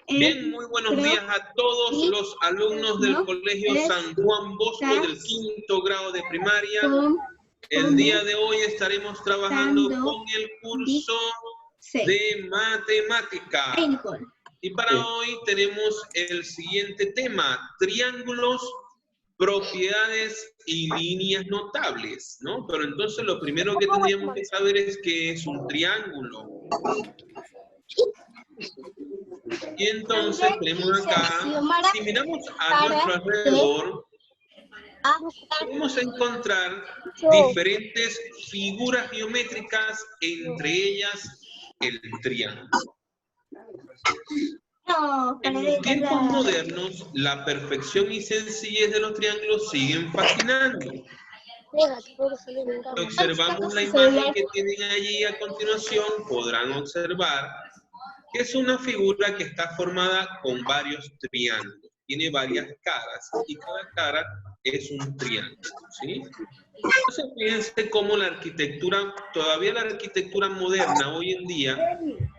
Bien, muy buenos días a todos los alumnos del Colegio San Juan Bosco del 5º grado de primaria. El día de hoy estaremos trabajando con el curso de matemática. Y para hoy tenemos el siguiente tema: triángulos, propiedades y líneas notables, ¿no? Pero entonces lo primero que tendríamos que saber es qué es un triángulo. Y entonces tenemos acá, si miramos a nuestro alrededor, podemos encontrar diferentes figuras geométricas, entre ellas el triángulo. En los tiempos modernos, la perfección y sencillez de los triángulos siguen fascinando. Si observamos la imagen que tienen allí a continuación, podrán observar que es una figura que está formada con varios triángulos. Tiene varias caras y cada cara es un triángulo, ¿sí? Entonces fíjense cómo la arquitectura, todavía la arquitectura moderna hoy en día,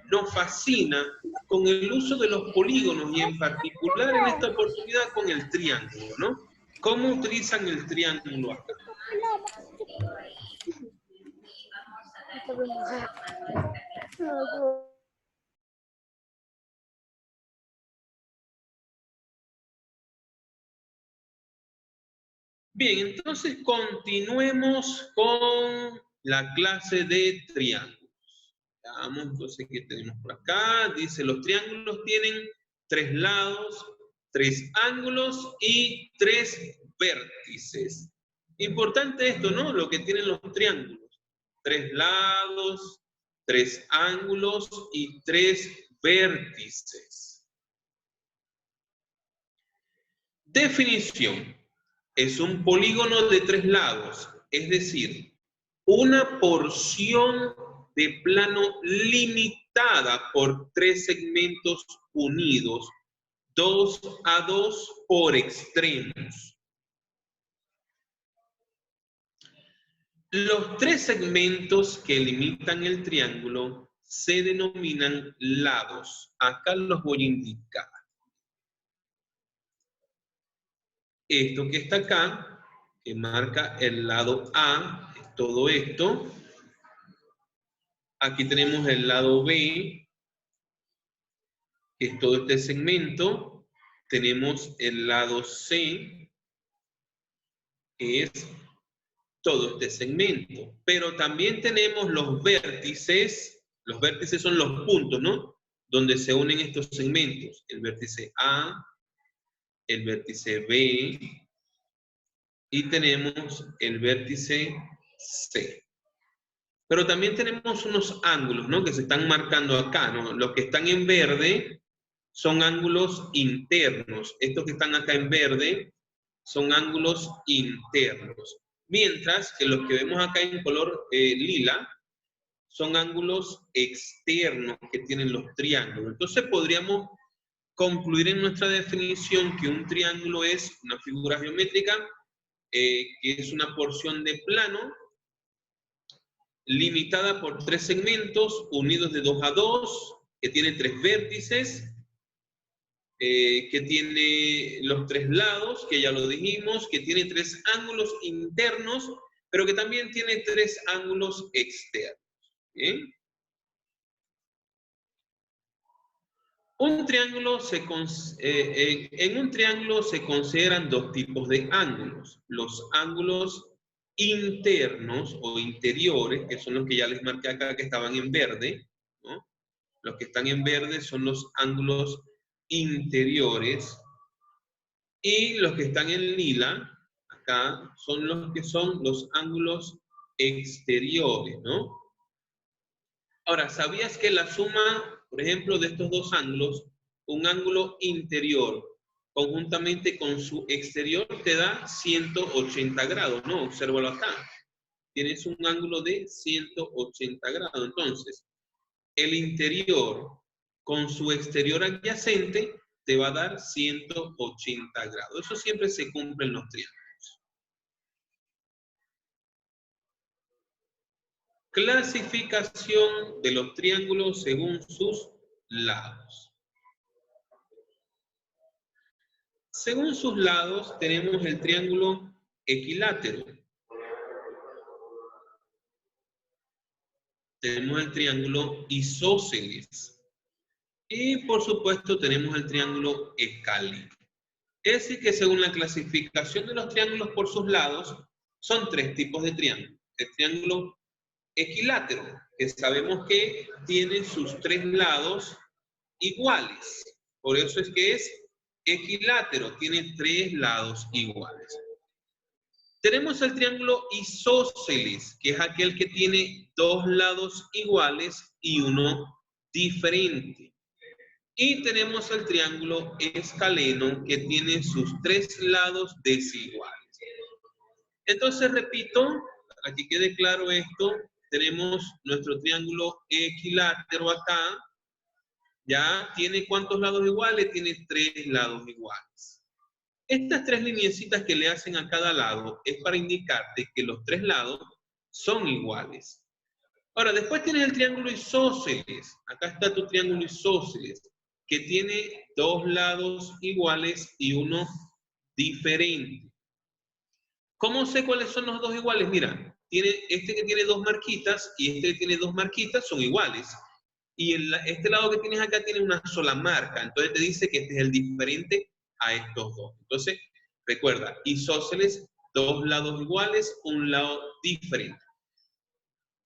nos fascina con el uso de los polígonos y en particular en esta oportunidad con el triángulo, ¿no? ¿Cómo utilizan el triángulo acá? Bien, entonces continuemos con la clase de triángulos. Veamos entonces qué tenemos por acá. Dice, los triángulos tienen 3 lados, 3 ángulos y 3 vértices. Importante esto, ¿no? Lo que tienen los triángulos. 3 lados, 3 ángulos y 3 vértices. Definición. Es un polígono de 3 lados, es decir, una porción de plano limitada por 3 segmentos unidos, 2 a 2 por extremos. Los 3 segmentos que limitan el triángulo se denominan lados. Acá los voy a indicar. Esto que está acá, que marca el lado A, es todo esto. Aquí tenemos el lado B, que es todo este segmento. Tenemos el lado C, que es todo este segmento. Pero también tenemos los vértices. Los vértices son los puntos, ¿no? Donde se unen estos segmentos. El vértice A, el vértice B, y tenemos el vértice C. Pero también tenemos unos ángulos, ¿no? Que se están marcando acá, ¿no? Los que están en verde son ángulos internos. Estos que están acá en verde son ángulos internos. Mientras que los que vemos acá en color lila son ángulos externos que tienen los triángulos. Entonces podríamos concluir en nuestra definición que un triángulo es una figura geométrica que es una porción de plano limitada por 3 segmentos unidos de 2 a 2, que tiene 3 vértices, que tiene los 3 lados, que ya lo dijimos, que tiene 3 ángulos internos, pero que también tiene 3 ángulos externos. ¿Bien? En un triángulo se consideran 2 tipos de ángulos. Los ángulos internos o interiores, que son los que ya les marqué acá que estaban en verde, ¿no? Los que están en verde son los ángulos interiores, y los que están en lila, acá, son los que son los ángulos exteriores, ¿no? Ahora, ¿sabías que la suma, por ejemplo, de estos 2 ángulos, un ángulo interior conjuntamente con su exterior te da 180 grados, ¿no? Obsérvalo acá. Tienes un ángulo de 180 grados. Entonces, el interior con su exterior adyacente te va a dar 180 grados. Eso siempre se cumple en los triángulos. Clasificación de los triángulos según sus lados. Según sus lados tenemos el triángulo equilátero. Tenemos el triángulo isósceles. Y por supuesto tenemos el triángulo escaleno. Es decir que según la clasificación de los triángulos por sus lados, son tres tipos de triángulos. El triángulo equilátero, que sabemos que tiene sus tres lados iguales. Por eso es que es equilátero, tiene tres lados iguales. Tenemos el triángulo isósceles, que es aquel que tiene dos lados iguales y uno diferente. Y tenemos el triángulo escaleno, que tiene sus tres lados desiguales. Entonces, repito, para que quede claro esto, tenemos nuestro triángulo equilátero acá. ¿Ya tiene cuántos lados iguales? Tiene tres lados iguales. Estas tres lineecitas que le hacen a cada lado es para indicarte que los tres lados son iguales. Ahora, después tienes el triángulo isósceles. Acá está tu triángulo isósceles, que tiene dos lados iguales y uno diferente. ¿Cómo sé cuáles son los dos iguales? Mira, tiene este que tiene dos marquitas y este que tiene dos marquitas son iguales. Y este lado que tienes acá tiene una sola marca. Entonces te dice que este es el diferente a estos dos. Entonces, recuerda, isósceles, dos lados iguales, un lado diferente.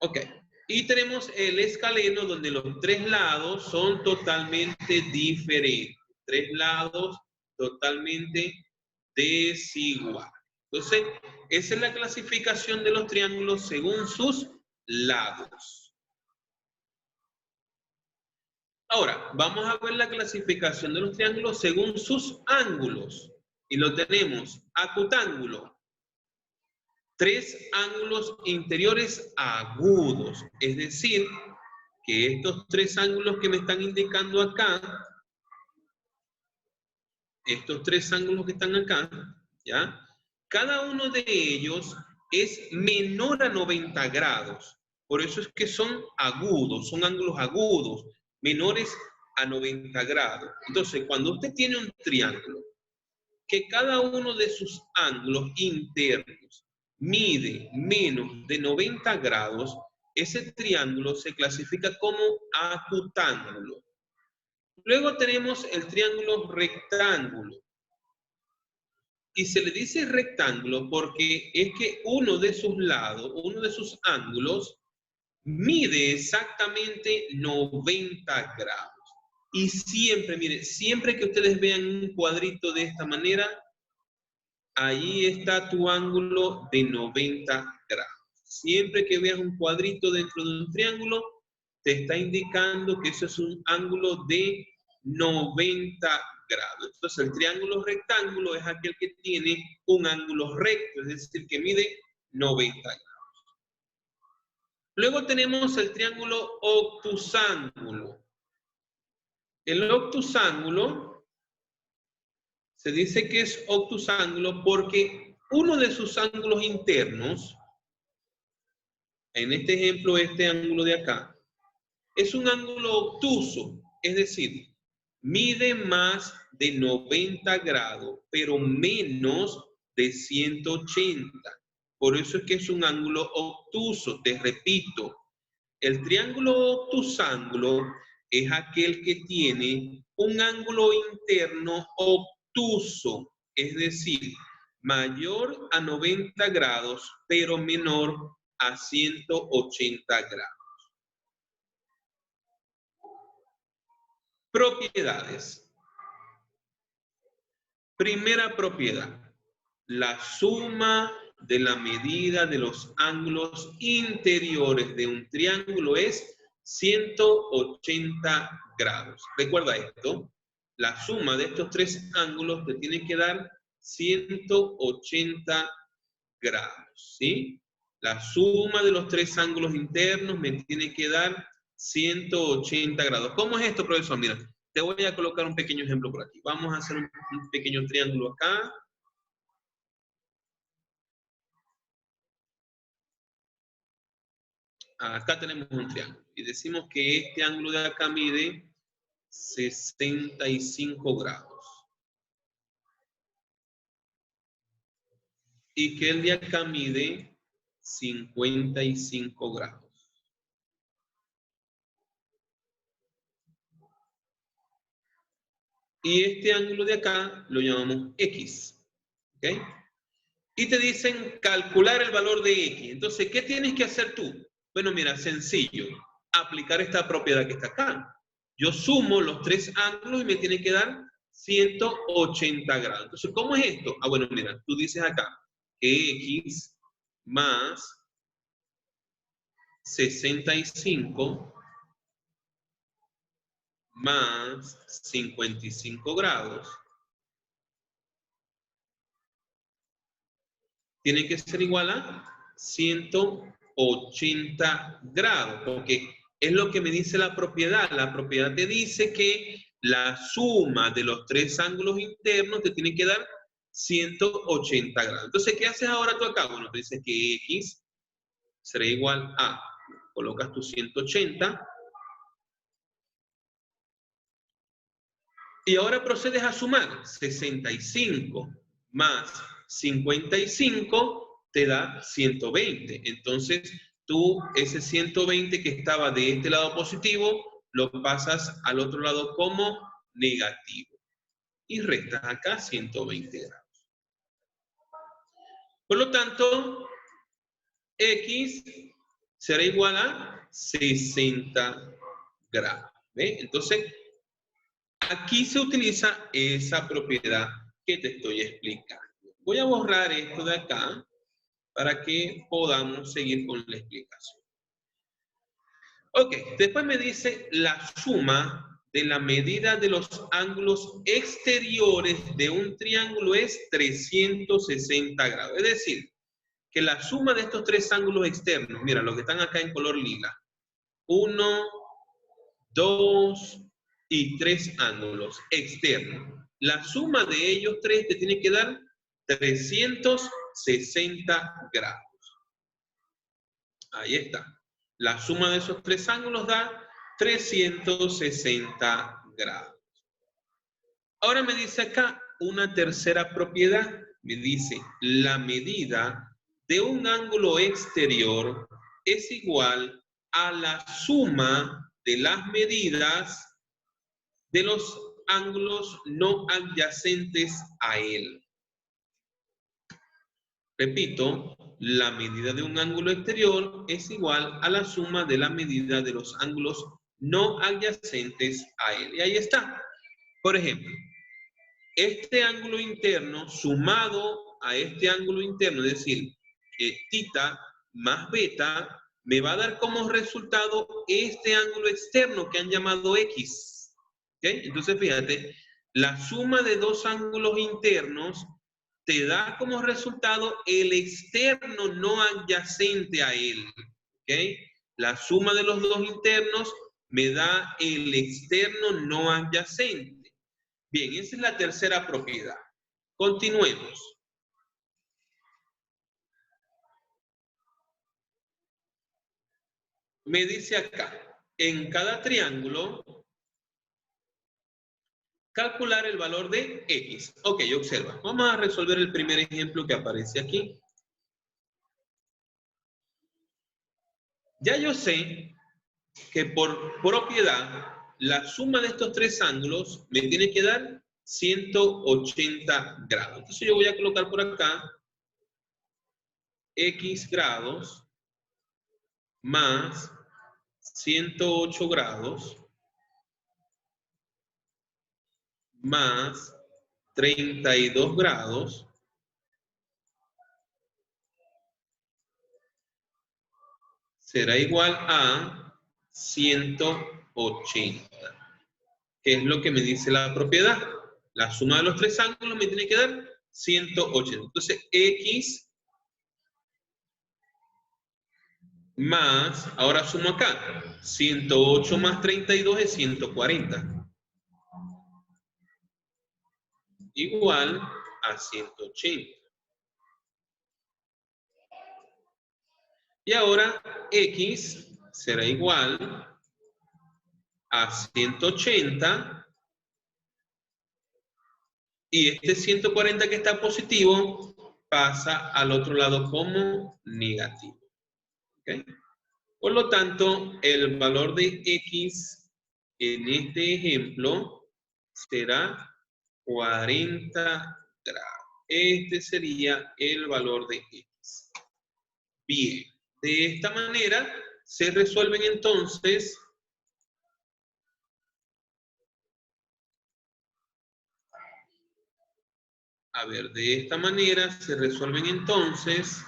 Ok. Y tenemos el escaleno, donde los tres lados son totalmente diferentes. Tres lados totalmente desiguales. Entonces, esa es la clasificación de los triángulos según sus lados. Ahora, vamos a ver la clasificación de los triángulos según sus ángulos. Y lo tenemos: acutángulo, tres ángulos interiores agudos. Es decir, que estos tres ángulos que me están indicando acá, estos tres ángulos que están acá, ¿ya? Cada uno de ellos es menor a 90 grados. Por eso es que son agudos, son ángulos agudos, menores a 90 grados. Entonces, cuando usted tiene un triángulo, que cada uno de sus ángulos internos mide menos de 90 grados, ese triángulo se clasifica como acutángulo. Luego tenemos el triángulo rectángulo. Y se le dice rectángulo porque es que uno de sus lados, uno de sus ángulos, mide exactamente 90 grados. Y siempre, mire, siempre que ustedes vean un cuadrito de esta manera, ahí está tu ángulo de 90 grados. Siempre que veas un cuadrito dentro de un triángulo, te está indicando que eso es un ángulo de 90 grados. Entonces, el triángulo rectángulo es aquel que tiene un ángulo recto, es decir, que mide 90 grados. Luego tenemos el triángulo obtusángulo. El obtusángulo se dice que es obtusángulo porque uno de sus ángulos internos, en este ejemplo, este ángulo de acá, es un ángulo obtuso, es decir, mide más de 90 grados, pero menos de 180. Por eso es que es un ángulo obtuso. Te repito, el triángulo obtusángulo es aquel que tiene un ángulo interno obtuso, es decir, mayor a 90 grados, pero menor a 180 grados. Propiedades. Primera propiedad, la suma de la medida de los ángulos interiores de un triángulo es 180 grados. Recuerda esto, la suma de estos tres ángulos te tiene que dar 180 grados, ¿sí? La suma de los tres ángulos internos me tiene que dar 180 grados. ¿Cómo es esto, profesor? Mira, te voy a colocar un pequeño ejemplo por aquí. Vamos a hacer un pequeño triángulo acá. acá tenemos un triángulo y decimos que este ángulo de acá mide 65 grados. Y que el de acá mide 55 grados. Y este ángulo de acá lo llamamos X. ¿Ok? Y te dicen calcular el valor de X. Entonces, ¿qué tienes que hacer tú? Bueno, mira, sencillo. Aplicar esta propiedad que está acá. Yo sumo los tres ángulos y me tiene que dar 180 grados. Entonces, ¿cómo es esto? Ah, bueno, mira, tú dices acá que X más 65 más 55 grados tiene que ser igual a 180 grados, porque es lo que me dice la propiedad. La propiedad te dice que la suma de los tres ángulos internos te tiene que dar 180 grados. Entonces, ¿qué haces ahora tú acá? Bueno, te dices que X será igual a, colocas tu 180, y ahora procedes a sumar 65 más 55 te da 120. Entonces, tú ese 120 que estaba de este lado positivo, lo pasas al otro lado como negativo. Y restas acá 120 grados. Por lo tanto, X será igual a 60 grados. ¿Ve? Entonces, aquí se utiliza esa propiedad que te estoy explicando. Voy a borrar esto de acá para que podamos seguir con la explicación. Ok, después me dice la suma de la medida de los ángulos exteriores de un triángulo es 360 grados. Es decir, que la suma de estos tres ángulos externos, mira, los que están acá en color lila, 1, 2 y 3 ángulos externos. La suma de ellos tres te tiene que dar 360 grados. Ahí está. La suma de esos tres ángulos da 360 grados. Ahora me dice acá una tercera propiedad. Me dice, la medida de un ángulo exterior es igual a la suma de las medidas de los ángulos no adyacentes a él. Repito, la medida de un ángulo exterior es igual a la suma de la medida de los ángulos no adyacentes a él. Y ahí está. Por ejemplo, este ángulo interno sumado a este ángulo interno, es decir, que tita más beta, me va a dar como resultado este ángulo externo que han llamado X. ¿Okay? Entonces, fíjate, la suma de dos ángulos internos te da como resultado el externo no adyacente a él. ¿Okay? La suma de los dos internos me da el externo no adyacente. Bien, esa es la tercera propiedad. Continuemos. Me dice acá, en cada triángulo, calcular el valor de X. Ok, observa. Vamos a resolver el primer ejemplo que aparece aquí. Ya yo sé que por propiedad, la suma de estos tres ángulos me tiene que dar 180 grados. Entonces yo voy a colocar por acá X grados más 108 grados más 32 grados será igual a 180. ¿Qué es lo que me dice la propiedad? La suma de los tres ángulos me tiene que dar 180. Entonces, X más, ahora sumo acá, 108 más 32 es 140. Igual a 180. Y ahora X será igual a 180 y este 140 que está positivo pasa al otro lado como negativo. ¿Okay? Por lo tanto, el valor de X en este ejemplo será 40 grados. Este sería el valor de X. Bien, de esta manera se resuelven entonces de esta manera se resuelven entonces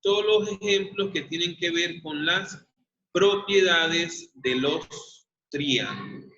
todos los ejemplos que tienen que ver con las propiedades de los triángulos.